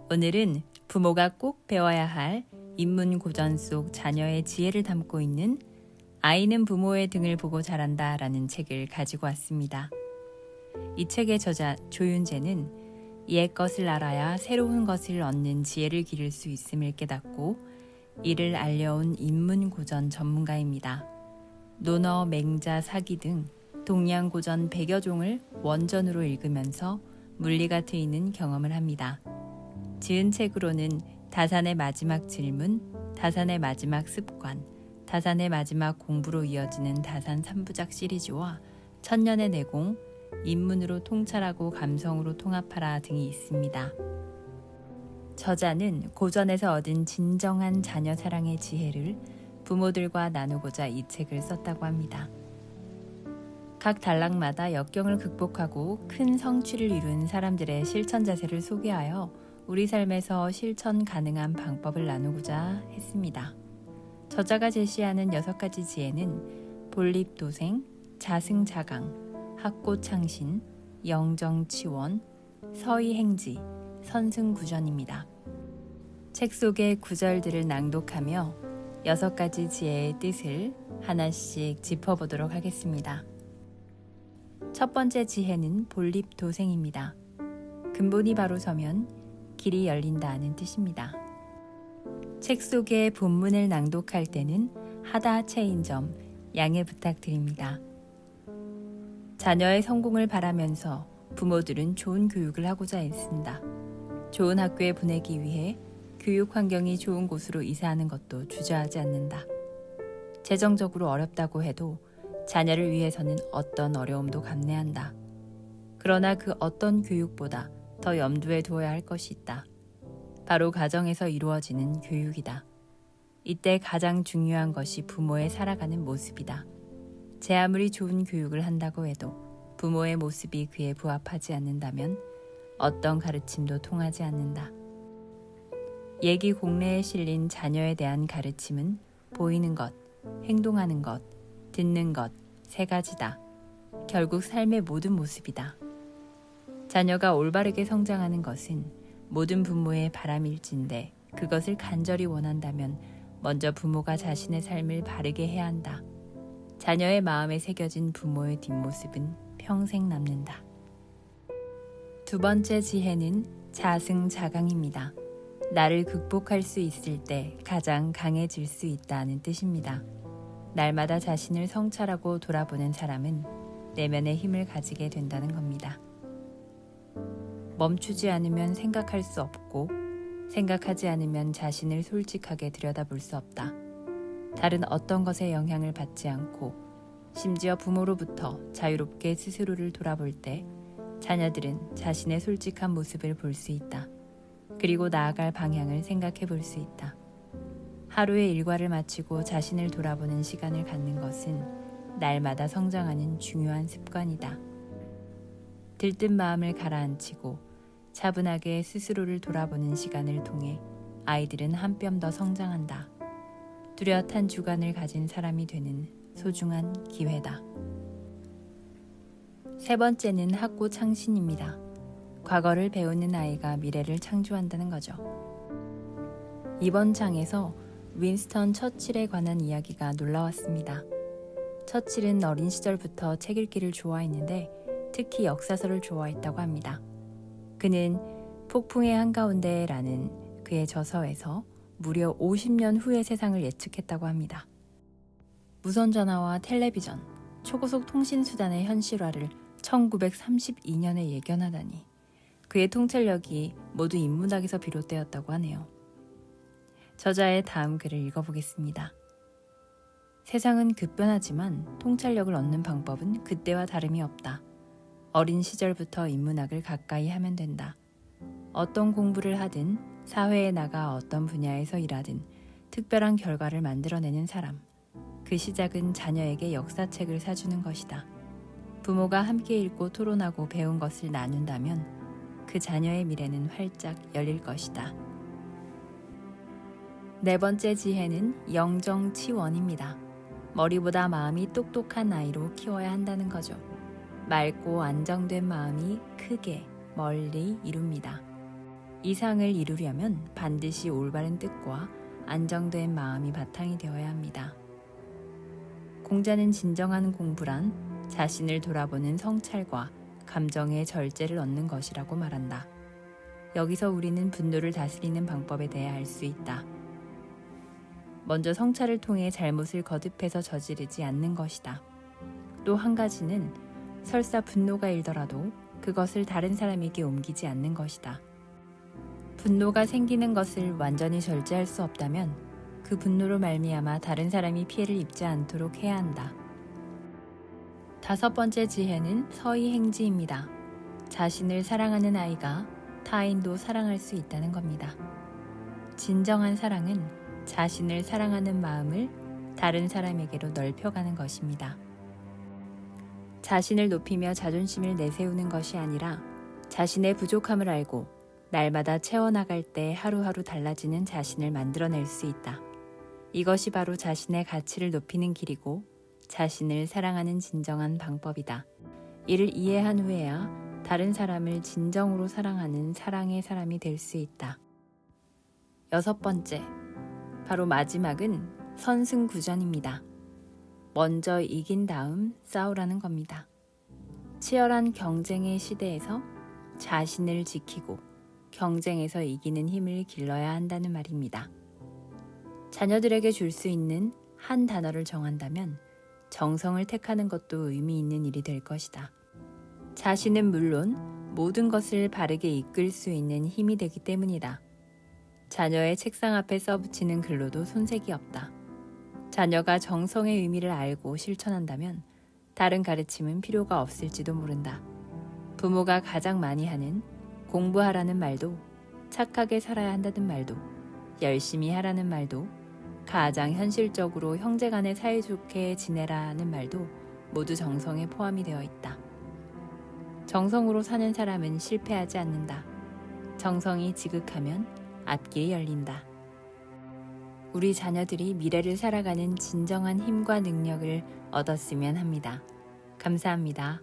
오늘은 부모가 꼭 배워야 할 인문고전 속 자녀의 지혜를 담고 있는 아이는 부모의 등을 보고 자란다 라는 책을 가지고 왔습니다. 이 책의 저자 조윤재는 옛 것을 알아야 새로운 것을 얻는 지혜를 기를 수 있음을 깨닫고 이를 알려온 인문고전 전문가입니다. 논어, 맹자, 사기 등 동양고전 100여 종을 원전으로 읽으면서 물리가 트이는 경험을 합니다. 지은 책으로는 다산의 마지막 질문, 다산의 마지막 습관, 다산의 마지막 공부로 이어지는 다산 3부작 시리즈와 천년의 내공, 인문으로 통찰하고 감성으로 통합하라 등이 있습니다. 저자는 고전에서 얻은 진정한 자녀 사랑의 지혜를 부모들과 나누고자 이 책을 썼다고 합니다. 각 단락마다 역경을 극복하고 큰 성취를 이룬 사람들의 실천 자세를 소개하여 우리 삶에서 실천 가능한 방법을 나누고자 했습니다. 저자가 제시하는 6가지 지혜는 본립도생, 자승자강, 학고창신, 영정치원, 서희행지, 선승구전입니다. 책 속의 구절들을 낭독하며 6가지 지혜의 뜻을 하나씩 짚어보도록 하겠습니다. 첫 번째 지혜는 본립도생입니다. 근본이 바로 서면 길이 열린다는 뜻입니다. 책 속의 본문을 낭독할 때는 하다체인 점 양해 부탁드립니다. 자녀의 성공을 바라면서 부모들은 좋은 교육을 하고자 애쓴다. 좋은 학교에 보내기 위해 교육 환경이 좋은 곳으로 이사하는 것도 주저하지 않는다. 재정적으로 어렵다고 해도 자녀를 위해서는 어떤 어려움도 감내한다. 그러나 그 어떤 교육보다 더 염두에 두어야 할 것이 있다. 바로 가정에서 이루어지는 교육이다. 이때 가장 중요한 것이 부모의 살아가는 모습이다. 제 아무리 좋은 교육을 한다고 해도 부모의 모습이 그에 부합하지 않는다면 어떤 가르침도 통하지 않는다. 예기 공례에 실린 자녀에 대한 가르침은 보이는 것, 행동하는 것, 듣는 것, 3가지다. 결국 삶의 모든 모습이다. 자녀가 올바르게 성장하는 것은 모든 부모의 바람일진데 그것을 간절히 원한다면 먼저 부모가 자신의 삶을 바르게 해야 한다. 자녀의 마음에 새겨진 부모의 뒷모습은 평생 남는다. 두 번째 지혜는 자승자강입니다. 나를 극복할 수 있을 때 가장 강해질 수 있다는 뜻입니다. 날마다 자신을 성찰하고 돌아보는 사람은 내면의 힘을 가지게 된다는 겁니다. 멈추지 않으면 생각할 수 없고 생각하지 않으면 자신을 솔직하게 들여다볼 수 없다. 다른 어떤 것에 영향을 받지 않고 심지어 부모로부터 자유롭게 스스로를 돌아볼 때 자녀들은 자신의 솔직한 모습을 볼 수 있다. 그리고 나아갈 방향을 생각해 볼 수 있다. 하루의 일과를 마치고 자신을 돌아보는 시간을 갖는 것은 날마다 성장하는 중요한 습관이다. 들뜬 마음을 가라앉히고 차분하게 스스로를 돌아보는 시간을 통해 아이들은 한 뼘 더 성장한다. 뚜렷한 주관을 가진 사람이 되는 소중한 기회다. 세 번째는 학고창신입니다. 과거를 배우는 아이가 미래를 창조한다는 거죠. 이번 장에서 윈스턴 처칠에 관한 이야기가 놀라웠습니다. 처칠은 어린 시절부터 책 읽기를 좋아했는데 특히 역사서를 좋아했다고 합니다. 그는 폭풍의 한가운데라는 그의 저서에서 무려 50년 후의 세상을 예측했다고 합니다. 무선전화와 텔레비전, 초고속 통신수단의 현실화를 1932년에 예견하다니 그의 통찰력이 모두 인문학에서 비롯되었다고 하네요. 저자의 다음 글을 읽어보겠습니다. 세상은 급변하지만 통찰력을 얻는 방법은 그때와 다름이 없다. 어린 시절부터 인문학을 가까이 하면 된다. 어떤 공부를 하든 사회에 나가 어떤 분야에서 일하든 특별한 결과를 만들어내는 사람. 그 시작은 자녀에게 역사책을 사주는 것이다. 부모가 함께 읽고 토론하고 배운 것을 나눈다면 그 자녀의 미래는 활짝 열릴 것이다. 네 번째 지혜는 영정치원입니다. 머리보다 마음이 똑똑한 아이로 키워야 한다는 거죠. 맑고 안정된 마음이 크게 멀리 이룹니다. 이상을 이루려면 반드시 올바른 뜻과 안정된 마음이 바탕이 되어야 합니다. 공자는 진정한 공부란 자신을 돌아보는 성찰과 감정의 절제를 얻는 것이라고 말한다. 여기서 우리는 분노를 다스리는 방법에 대해 알 수 있다. 먼저 성찰을 통해 잘못을 거듭해서 저지르지 않는 것이다. 또 한 가지는 설사 분노가 일더라도 그것을 다른 사람에게 옮기지 않는 것이다. 분노가 생기는 것을 완전히 절제할 수 없다면 그 분노로 말미암아 다른 사람이 피해를 입지 않도록 해야 한다. 5번째 지혜는 서의행지입니다. 자신을 사랑하는 아이가 타인도 사랑할 수 있다는 겁니다. 진정한 사랑은 자신을 사랑하는 마음을 다른 사람에게로 넓혀가는 것입니다. 자신을 높이며 자존심을 내세우는 것이 아니라 자신의 부족함을 알고 날마다 채워나갈 때 하루하루 달라지는 자신을 만들어낼 수 있다. 이것이 바로 자신의 가치를 높이는 길이고 자신을 사랑하는 진정한 방법이다. 이를 이해한 후에야 다른 사람을 진정으로 사랑하는 사랑의 사람이 될 수 있다. 6번째, 바로 마지막은 선승구전입니다. 먼저 이긴 다음 싸우라는 겁니다. 치열한 경쟁의 시대에서 자신을 지키고 경쟁에서 이기는 힘을 길러야 한다는 말입니다. 자녀들에게 줄 수 있는 한 단어를 정한다면 정성을 택하는 것도 의미 있는 일이 될 것이다. 자신은 물론 모든 것을 바르게 이끌 수 있는 힘이 되기 때문이다. 자녀의 책상 앞에 써붙이는 글로도 손색이 없다. 자녀가 정성의 의미를 알고 실천한다면 다른 가르침은 필요가 없을지도 모른다. 부모가 가장 많이 하는 공부하라는 말도, 착하게 살아야 한다는 말도, 열심히 하라는 말도, 가장 현실적으로 형제간에 사이좋게 지내라는 말도 모두 정성에 포함이 되어 있다. 정성으로 사는 사람은 실패하지 않는다. 정성이 지극하면 앞길이 열린다. 우리 자녀들이 미래를 살아가는 진정한 힘과 능력을 얻었으면 합니다. 감사합니다.